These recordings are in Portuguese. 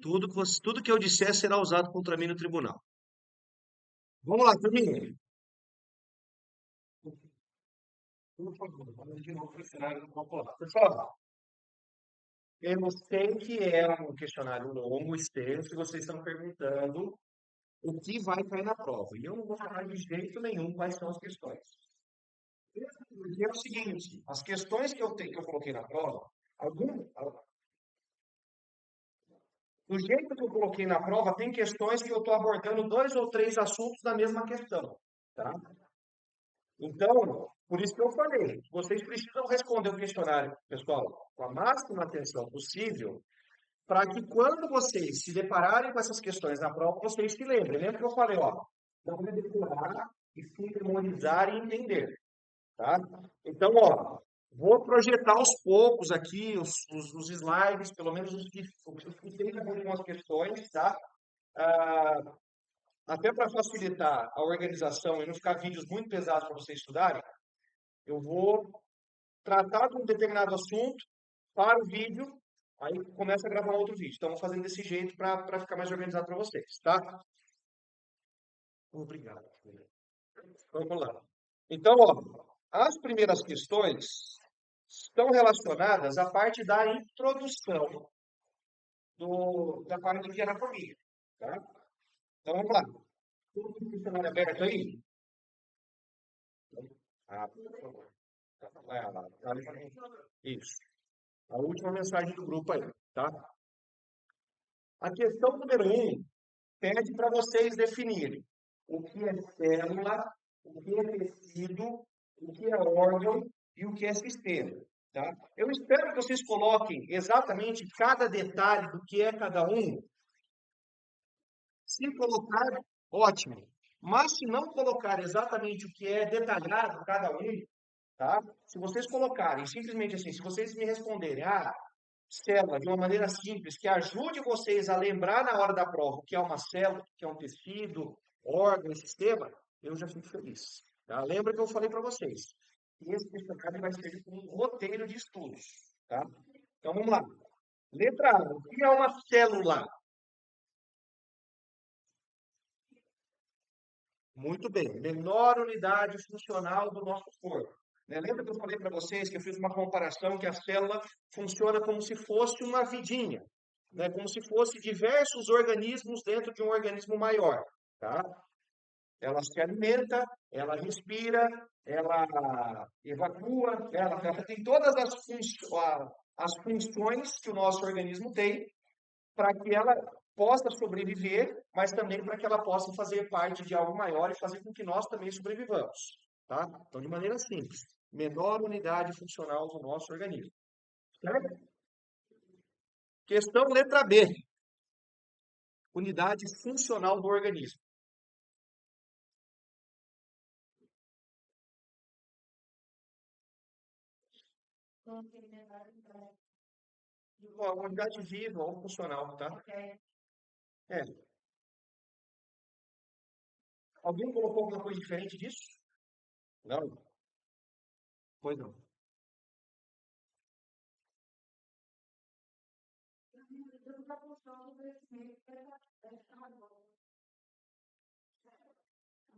Tudo que eu disser será usado contra mim no tribunal. Vamos lá, turminha. Por favor, vamos de novo para o cenário popular. Pessoal, eu sei que é um questionário longo, extenso, e vocês estão perguntando o que vai cair na prova. E eu não vou falar de jeito nenhum quais são as questões. Porque é o seguinte, as questões que eu coloquei na prova, algum, do jeito que eu coloquei na prova, tem questões que eu estou abordando dois ou três assuntos da mesma questão, tá? Então, por isso que eu falei, vocês precisam responder o questionário, pessoal, com a máxima atenção possível, para que quando vocês se depararem com essas questões na prova, vocês se lembrem. Lembra que eu falei, ó, não é decorar e se memorizar e entender, tá? Então, ó, vou projetar aos poucos aqui os slides, pelo menos os que tem a ver com as questões, tá? Ah, até para facilitar a organização e não ficar vídeos muito pesados para vocês estudarem, eu vou tratar de um determinado assunto para o vídeo, aí começa a gravar um outro vídeo. Então, vou fazendo desse jeito para ficar mais organizado para vocês, tá? Obrigado. Vamos lá. Então, ó, as primeiras questões estão relacionadas à parte da introdução da parte de anatomia, tá? Então, vamos lá. Tudo com o dicionário aberto aí? Ah, por favor. Isso. A última mensagem do grupo aí, tá? A questão número um pede para vocês definirem o que é célula, o que é tecido, o que é órgão e o que é sistema. Tá? Eu espero que vocês coloquem exatamente cada detalhe do que é cada um. Se colocar, ótimo. Mas se não colocar exatamente o que é detalhado cada um, tá? Se vocês colocarem simplesmente assim, se vocês me responderem, célula de uma maneira simples, que ajude vocês a lembrar na hora da prova o que é uma célula, o que é um tecido, órgão, sistema, eu já fico feliz. Tá? Lembra que eu falei para vocês. Esse questionário vai ser um roteiro de estudos. Tá? Então vamos lá. Letra A. O que é uma célula? Muito bem. Menor unidade funcional do nosso corpo. Né? Lembra que eu falei para vocês que eu fiz uma comparação que a célula funciona como se fosse uma vidinha, né? Como se fosse diversos organismos dentro de um organismo maior, tá? Ela se alimenta, ela respira, ela evacua, ela tem todas as funções que o nosso organismo tem para que ela possa sobreviver, mas também para que ela possa fazer parte de algo maior e fazer com que nós também sobrevivamos, tá? Então, de maneira simples, menor unidade funcional do nosso organismo. Certo? Questão letra B. Unidade funcional do organismo. Uma unidade viva ou funcional, tá? É. Alguém colocou alguma coisa diferente disso? Não? Pois não.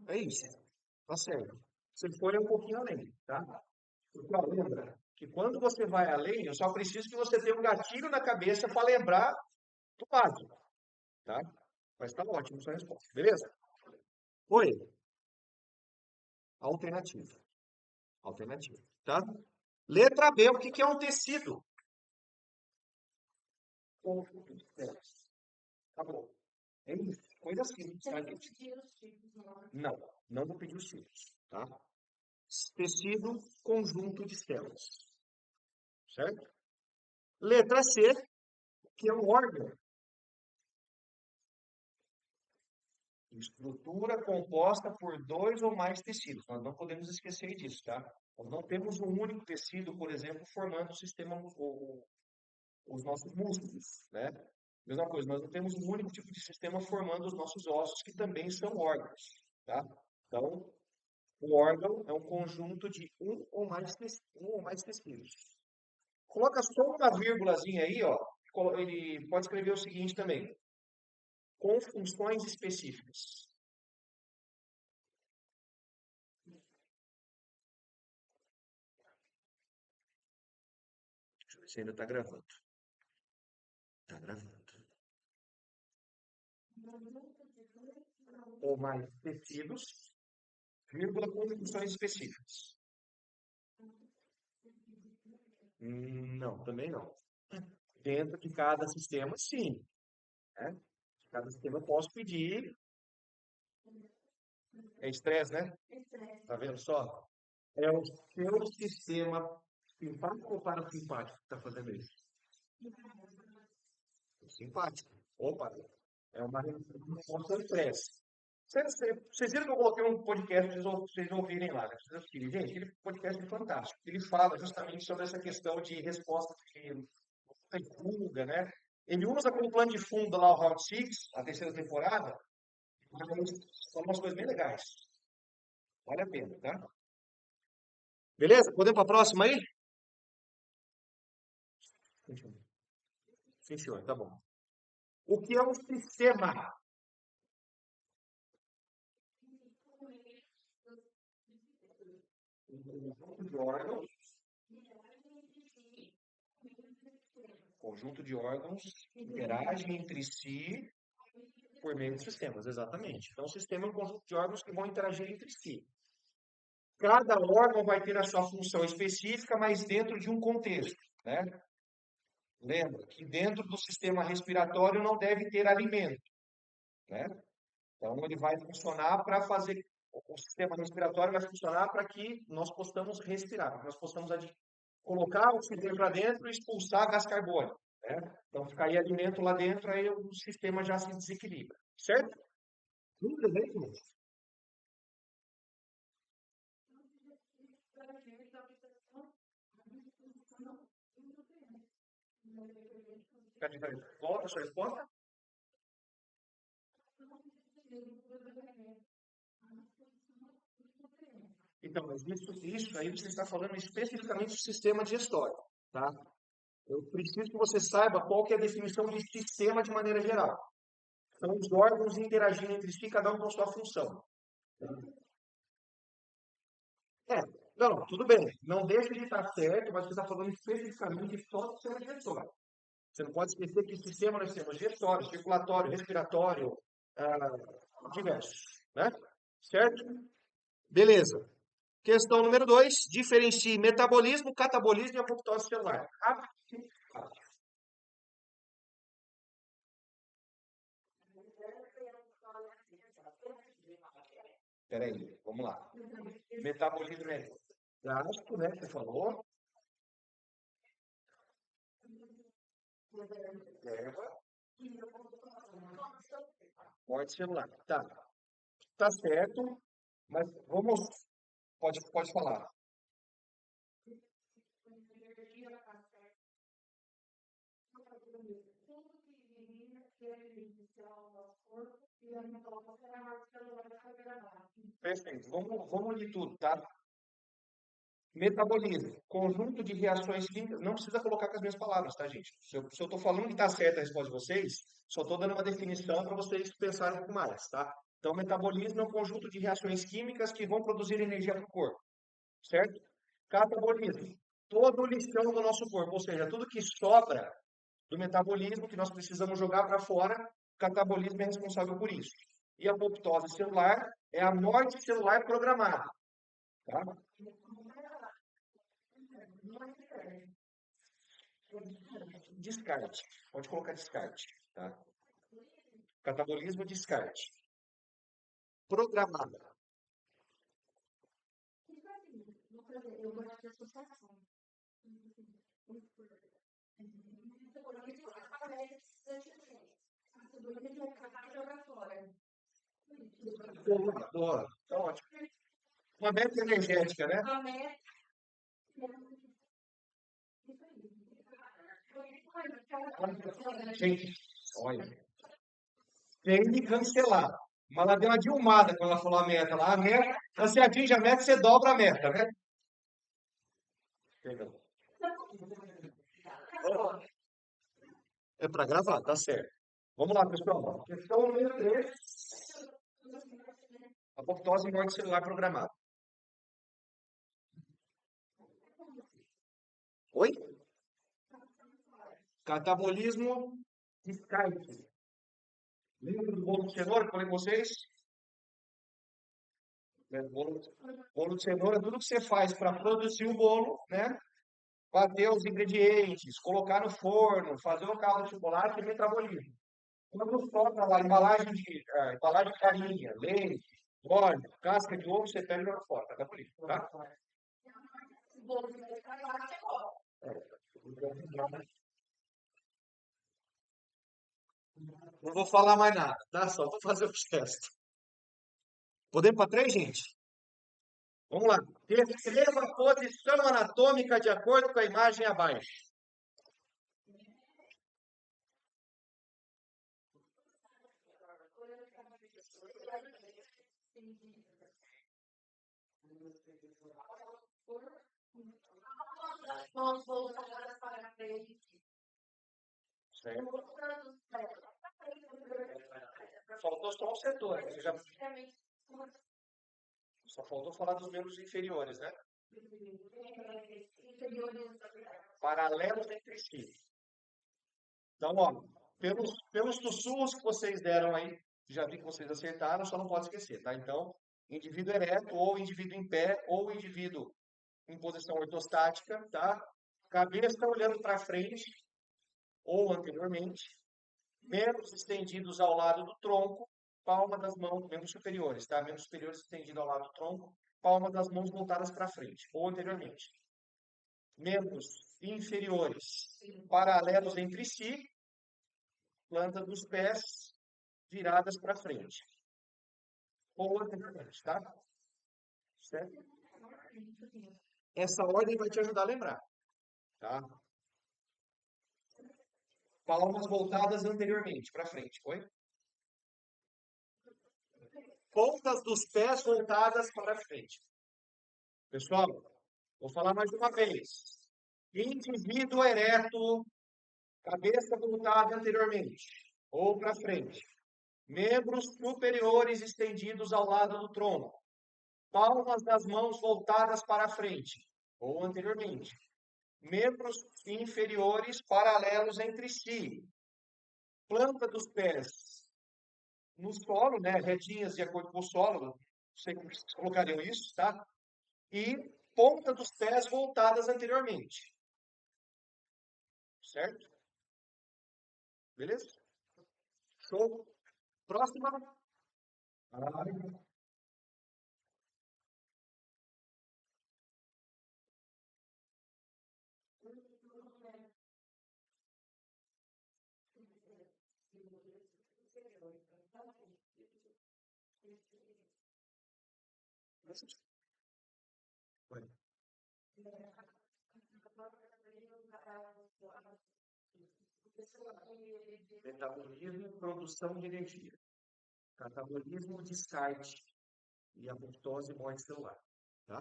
É isso. Tá certo. Você foi um pouquinho além, tá? Porque, ó, lembra que quando você vai além, eu só preciso que você tenha um gatilho na cabeça para lembrar do básico, tá? Mas tá ótimo sua resposta, beleza? Oi, alternativa. Alternativa, tá? Letra B, o que que é um tecido? Conjunto de células. Tá bom. É isso. Coisa simples, tá, gente? Não, não vou pedir os tipos, tá? Tecido, conjunto de células, certo? Letra C, que é um órgão. Estrutura composta por dois ou mais tecidos. Nós não podemos esquecer disso, tá? Nós não temos um único tecido, por exemplo, formando o sistema, os nossos músculos, né? Mesma coisa, nós não temos um único tipo de sistema formando os nossos ossos, que também são órgãos, tá? Então, o órgão é um conjunto de um ou mais tecidos. Coloca só uma vírgulazinha aí, ó. ele pode escrever o seguinte também, com funções específicas. Deixa eu ver se ainda está gravando. Está gravando. Ou mais tecidos, vírgula, com funções específicas. Não, também não. Dentro de cada sistema, sim. Né? Cada sistema eu posso pedir. É estresse, né? Tá vendo só? É o seu sistema simpático ou parasimpático que está fazendo isso? Simpático. Opa, é uma resposta ao estresse. Vocês viram que eu coloquei um podcast para vocês ouvirem lá, né? Vocês assistirem. Gente, aquele podcast é fantástico. Ele fala justamente sobre essa questão de resposta de fuga, né? Ele usa como plano de fundo lá o Round Six, a terceira temporada, mas são umas coisas bem legais. Vale a pena, tá? Beleza? Podemos para a próxima aí? Sim, senhor, tá bom. O que é um sistema? Conjunto de órgãos interagem entre si por meio de sistemas, exatamente. Então, o sistema é um conjunto de órgãos que vão interagir entre si. Cada órgão vai ter a sua função específica, mas dentro de um contexto, né? Lembra que dentro do sistema respiratório não deve ter alimento, né? Então, ele vai funcionar para fazer. O sistema respiratório vai funcionar para que nós possamos respirar, para que nós possamos colocar o oxigênio para dentro e expulsar gás carbônico, né? Então, fica aí alimento lá dentro, aí o sistema já se desequilibra, certo? Tudo bem, gente. Volta a sua resposta. Então, mas isso aí você está falando especificamente do sistema digestório, tá? Eu preciso que você saiba qual que é a definição de sistema de maneira geral. São os órgãos interagindo entre si, cada um com sua função. É, não, tudo bem. Não deixa de estar certo, mas você está falando especificamente só do sistema digestório. Você não pode esquecer que sistema nós temos digestório, circulatório, respiratório, diversos, né? Certo? Beleza. Questão número 2, diferencie metabolismo, catabolismo e apoptose celular. Peraí, vamos lá. Metabolismo é gasto, né? Você falou. Reserva. Morte celular. Tá. Tá certo, mas vamos. Pode falar. Perfeito. Vamos unir tudo, tá? Metabolismo, conjunto de reações químicas. Não precisa colocar com as minhas palavras, tá, gente? Se eu estou falando que está certa a resposta de vocês, só estou dando uma definição para vocês pensarem um pouco mais, tá? Então, metabolismo é um conjunto de reações químicas que vão produzir energia para o corpo, certo? Catabolismo, todo o lixão do nosso corpo, ou seja, tudo que sobra do metabolismo que nós precisamos jogar para fora, o catabolismo é responsável por isso. E a apoptose celular é a morte celular programada, tá? Descarte. Pode colocar descarte, tá? Catabolismo, descarte. Programada. Boa. Tá ótimo. Uma meta energética, né? Gente, olha, tem que cancelar. Mas ela deu uma dilmada quando ela falou a meta lá. A meta, você atinge a meta, você dobra a meta, né? Entendeu? É para gravar, tá certo. Vamos lá, pessoal. Questão número 3. Apoptose e morte celular programada. Oi? Catabolismo de Skype. Lembra do bolo de cenoura que eu falei com vocês? Né? Bolo de cenoura, tudo que você faz para produzir o bolo, né? Bater os ingredientes, colocar no forno, fazer o caldo de chocolate e metabolismo. Quando sobra lá, embalagem de farinha, leite, óleo, casca de ovo, você pega e joga fora, catabolismo, tá? Não vou falar mais nada, tá? Só vou fazer os testes. Podemos para 3, gente? Vamos lá. Descreva a posição anatômica de acordo com a imagem abaixo. Certo? Faltou só um setor. Só faltou falar dos membros inferiores, né? Paralelos entre si. Então, ó, pelos sussurros que vocês deram aí, já vi que vocês acertaram, só não pode esquecer, tá? Então, indivíduo ereto, ou indivíduo em pé, ou indivíduo em posição ortostática, tá? Cabeça olhando para frente, ou anteriormente, membros estendidos ao lado do tronco, palma das mãos, membros superiores, tá? Membros superiores estendidos ao lado do tronco, palma das mãos voltadas para frente, ou anteriormente. Membros inferiores paralelos entre si, planta dos pés viradas para frente, ou anteriormente, tá? Certo? Essa ordem vai te ajudar a lembrar, tá? Palmas voltadas anteriormente, para frente, foi? Pontas dos pés voltadas para frente. Pessoal, vou falar mais uma vez. Indivíduo ereto, cabeça voltada anteriormente ou para frente. Membros superiores estendidos ao lado do tronco. Palmas das mãos voltadas para frente ou anteriormente. Membros inferiores paralelos entre si. Planta dos pés no solo, né? Retinhas de acordo com o solo. Não sei como vocês colocariam isso, tá? E ponta dos pés voltadas anteriormente. Certo? Beleza? Show. Próxima. Metabolismo e produção de energia. Catabolismo, descarte e apoptose e morte celular. Tá?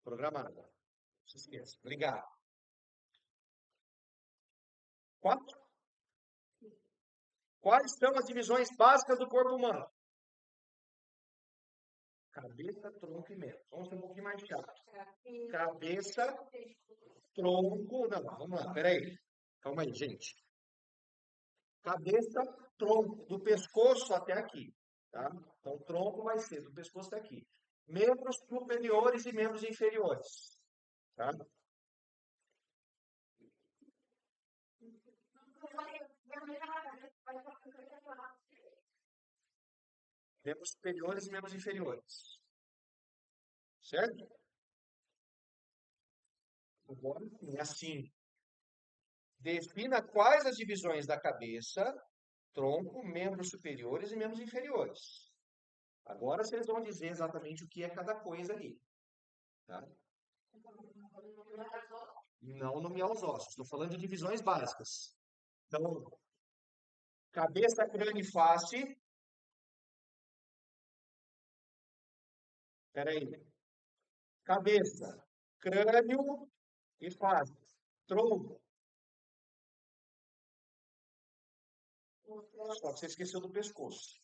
Programada. Não se esqueça. Ligar. 4. Quais são as divisões básicas do corpo humano? Cabeça, tronco e membro. Vamos ser um pouquinho mais chato. Cabeça, tronco. Não, vamos lá, peraí. Calma aí, gente. Cabeça, tronco, do pescoço até aqui. Tá? Então, o tronco vai ser do pescoço até aqui. Membros superiores e membros inferiores. Tá? Membros superiores e membros inferiores. Certo? Agora sim, assim. Defina quais as divisões da cabeça, tronco, membros superiores e membros inferiores. Agora vocês vão dizer exatamente o que é cada coisa ali. Tá? Não nomear os ossos. Estou falando de divisões básicas. Então, cabeça, crânio e face. Peraí. Cabeça, crânio e face. Tronco, Só que você esqueceu do pescoço.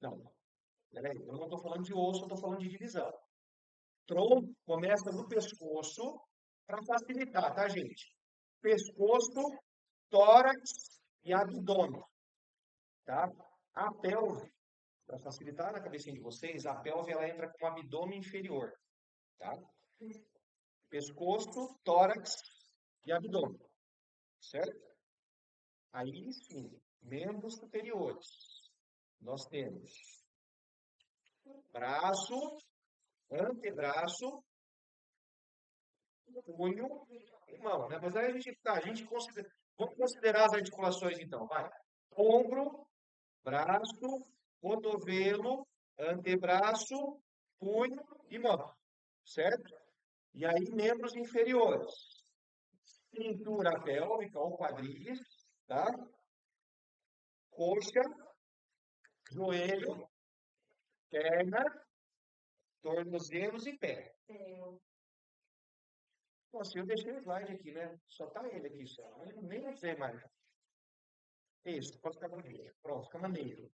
Não, peraí, eu não estou falando de osso, eu estou falando de divisão. Tronco começa no pescoço para facilitar, tá, gente? Pescoço, tórax e abdômen, tá? A pelve, para facilitar na cabecinha de vocês, a pelve ela entra com o abdômen inferior, tá? Pescoço, tórax e abdômen, certo? Aí sim, membros superiores. Nós temos braço, antebraço, punho e mão, né? Mas aí a gente considera, vamos considerar as articulações então, vai. Ombro, braço, cotovelo, antebraço, punho e mão, certo? E aí membros inferiores. Cintura pélvica ou quadris, tá? Coxa, joelho, perna, tornozelos e pé. Nossa, eu deixei o slide aqui, né? Só tá ele aqui, só. Eu nem sei mais. Isso, pode ficar bonito. Pronto, fica maneiro.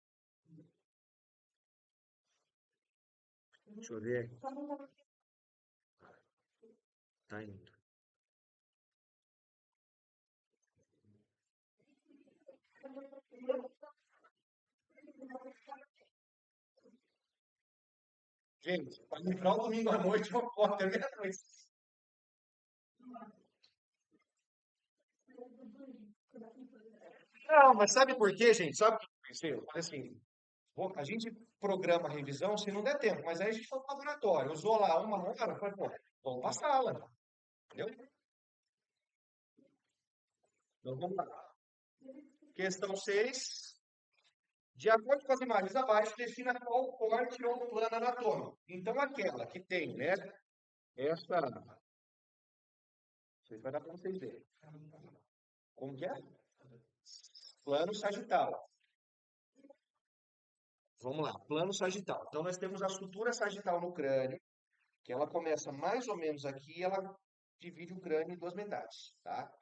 Deixa eu ver. Tá indo. Gente, para livrar o domingo à noite, eu posso até meia-noite. Não, mas sabe por quê, gente? Sabe o que eu pensei? Eu falei assim, a gente programa a revisão se não der tempo, mas aí a gente foi para o laboratório, usou lá uma hora, eu falei, pô, vamos para a sala, entendeu? Então vamos lá. Questão 6. De acordo com as imagens abaixo, defina qual corte ou plano anatômico. Então, aquela que tem, né? Essa. Não sei se vai dar para vocês verem. Como que é? Plano sagital. Vamos lá, plano sagital. Então, nós temos a sutura sagital no crânio, que ela começa mais ou menos aqui, e ela divide o crânio em duas metades, tá?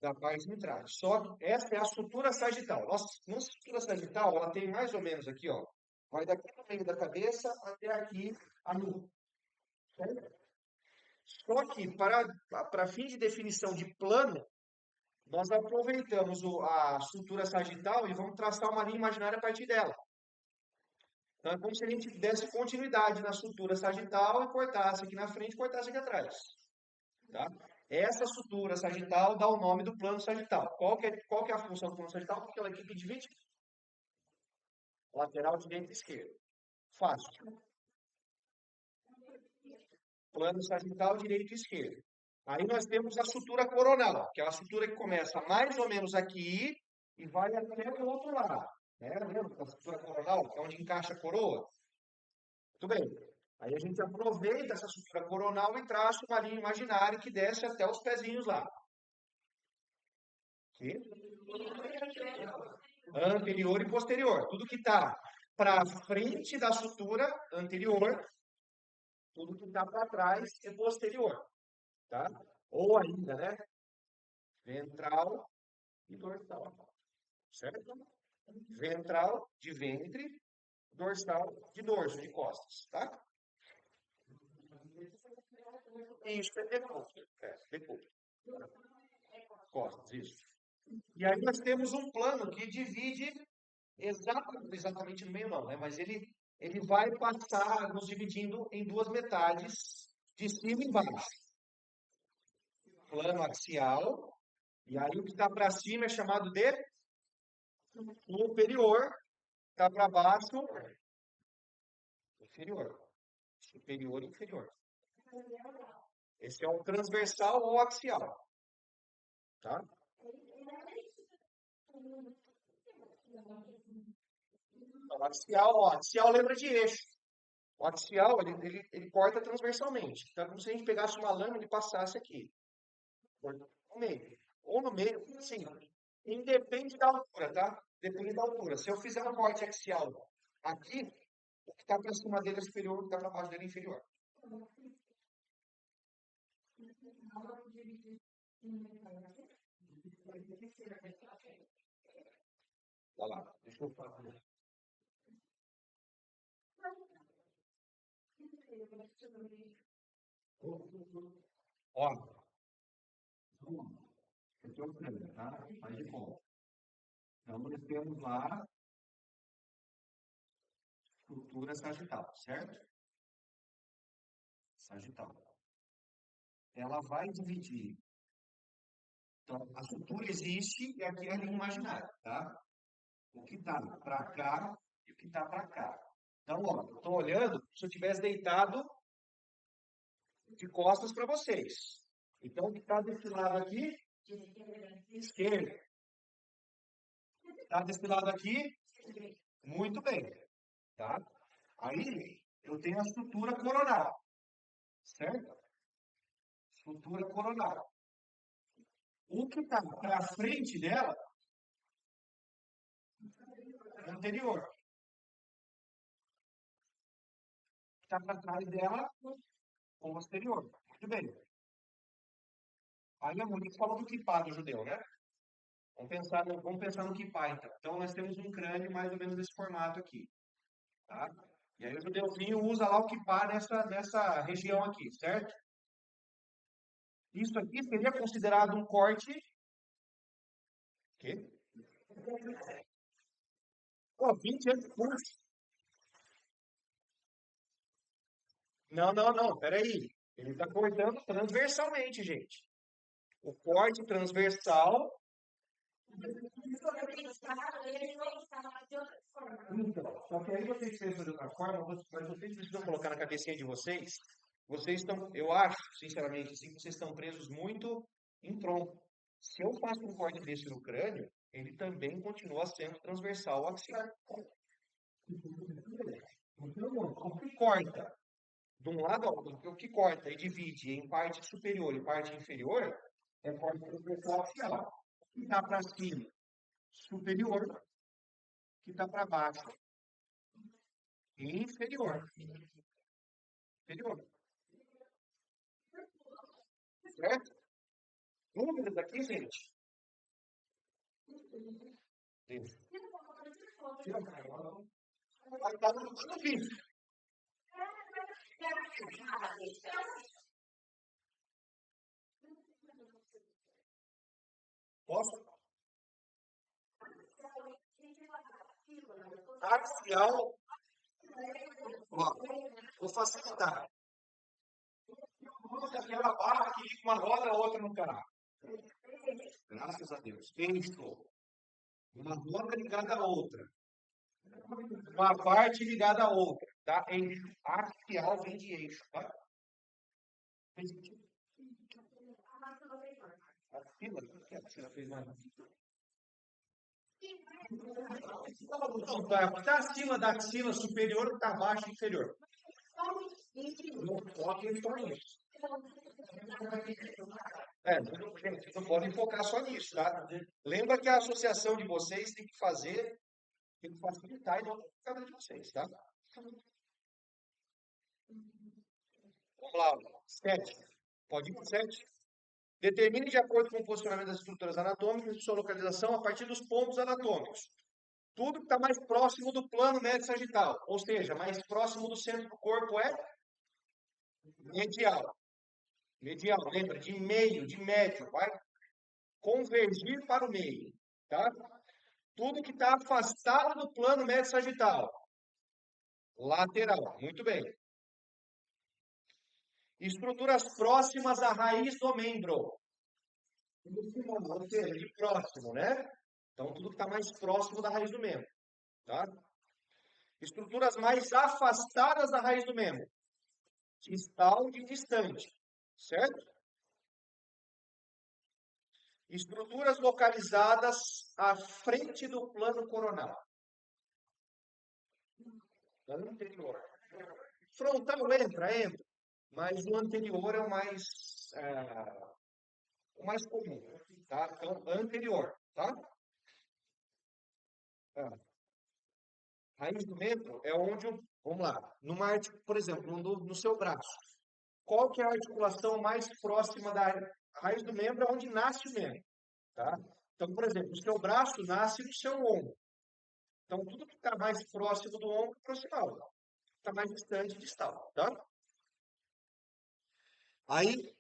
Da parte mitral. Só que essa é a sutura sagital. Nossa sutura sagital, ela tem mais ou menos aqui, ó. Vai daqui no meio da cabeça até aqui a nuca. Certo? Só que, para fim de definição de plano, nós aproveitamos a sutura sagital e vamos traçar uma linha imaginária a partir dela. Então, é como se a gente desse continuidade na sutura sagital e cortasse aqui na frente e cortasse aqui atrás. Tá? Essa sutura sagital dá o nome do plano sagital. Qual que é a função do plano sagital? Porque ela aqui que divide lateral direito e esquerdo. Fácil. Plano sagital direito e esquerdo. Aí nós temos a sutura coronal, que é a sutura que começa mais ou menos aqui e vai até o outro lado. Né? Lembra da sutura coronal, que é onde encaixa a coroa? Muito bem. Aí a gente aproveita essa sutura coronal e traça uma linha imaginária que desce até os pezinhos lá. Aqui. Anterior e posterior. Tudo que está para frente da sutura anterior, tudo que está para trás é posterior. Tá? Ou ainda, né? Ventral e dorsal. Certo? Ventral de ventre, dorsal de dorso, de costas, tá? Isso é decúbito. Decúbito. Costas, isso. E aí nós temos um plano que divide exatamente no meio não, né? Mas ele vai passar nos dividindo em duas metades, de cima e embaixo. Plano axial, e aí o que está para cima é chamado de superior, está para baixo, inferior. Superior e inferior. Esse é o transversal ou axial. Tá? O axial, ó, axial lembra de eixo. O axial, ele corta transversalmente. Então, como se a gente pegasse uma lâmina e passasse aqui. No meio. Ou no meio, sim. Independe da altura, tá? Depende da altura. Se eu fizer um corte axial aqui, o que está para cima dele é superior, o que está para baixo dele é inferior. Olha lá, deixa eu falar. Ó, aqui é o crânio, tá? Faz de conta. Então, nós temos lá estrutura sagital, certo? Sagital. Ela vai dividir. Então, a estrutura existe e aqui é a linha imaginária, tá? O que está para cá e o que está para cá. Então, ó, eu estou olhando se eu tivesse deitado de costas para vocês. Então, o que está desse lado aqui, esquerdo. Está desse lado aqui, muito bem, tá? Aí, eu tenho a estrutura coronal, certo? Estrutura coronal. O que está para frente dela é anterior. O que está para trás dela, posterior. Muito bem. Aí a Monique falou do quipá do judeu, né? Vamos pensar no quipá, então. Então, nós temos um crânio mais ou menos desse formato aqui, tá? E aí o judeuzinho usa lá o quipá nessa região aqui, certo? Isso aqui seria considerado um corte. Quê? Pô, 20 anos de curso. Não, não, não, peraí. Ele está cortando transversalmente, gente. O corte transversal. Então, só que aí vocês pensam de outra forma, mas vocês precisam colocar na cabecinha de vocês. Vocês estão, eu acho, sinceramente, assim, que vocês estão presos muito em tronco. Se eu faço um corte desse no crânio, ele também continua sendo transversal ao axilar. Então, o que corta de um lado ao outro, o que corta e divide em parte superior e parte inferior é corte transversal axial. O que está para cima, superior. O que está para baixo, inferior. Inferior. Certo? Números aqui, gente. Isso. Vai estar no vídeo. Posso? Axial. Ó, vou facilitar. Aquela barra que liga uma roda a outra no carro. Graças a Deus. Eixo. Uma roda ligada à outra. Uma parte ligada à outra. Tá? Eixo. Axial vem de eixo. Tá? Axila? O que a axila fez mais? Não, tá acima da axila superior ou tá abaixo inferior? Não foque nisso. Gente, não podem focar só nisso, tá? Lembra que a associação de vocês tem que facilitar e não a vida de vocês, tá? Vamos lá, 7. Pode ir para 7. Determine de acordo com o posicionamento das estruturas anatômicas e sua localização a partir dos pontos anatômicos. Tudo que está mais próximo do plano médio sagital, ou seja, mais próximo do centro do corpo é medial. Medial, lembra? De meio, de médio, vai convergir para o meio, tá? Tudo que está afastado do plano médio sagital, lateral, muito bem. Estruturas próximas à raiz do membro, ou seja, de próximo, né? Então, tudo que está mais próximo da raiz do membro, tá? Estruturas mais afastadas da raiz do membro, distal de distante, certo? Estruturas localizadas à frente do plano coronal. Anterior. Frontal entra, mas o anterior é o mais comum, tá? Então, anterior, tá? Raiz do membro é onde, vamos lá, por exemplo, no seu braço. Qual que é a articulação mais próxima da raiz do membro? É onde nasce o membro, tá? Então, por exemplo, o seu braço nasce no seu ombro. Então, tudo que está mais próximo do ombro, proximal. Está mais distante, distal, tá? Aí,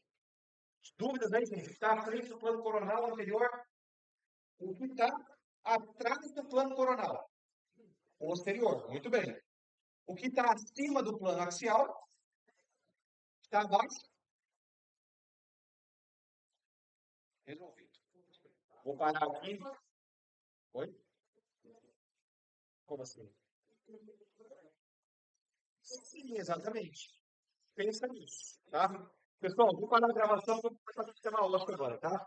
dúvidas aí, gente? Está à frente do plano coronal anterior? O que está atrás do plano coronal? Posterior, muito bem. O que está acima do plano axial? Está abaixo? Resolvido. Vou parar aqui. Oi? Como assim? Sim, exatamente. Pensa nisso, tá? Pessoal, vou parar a gravação para começar o sistema lógico agora, tá?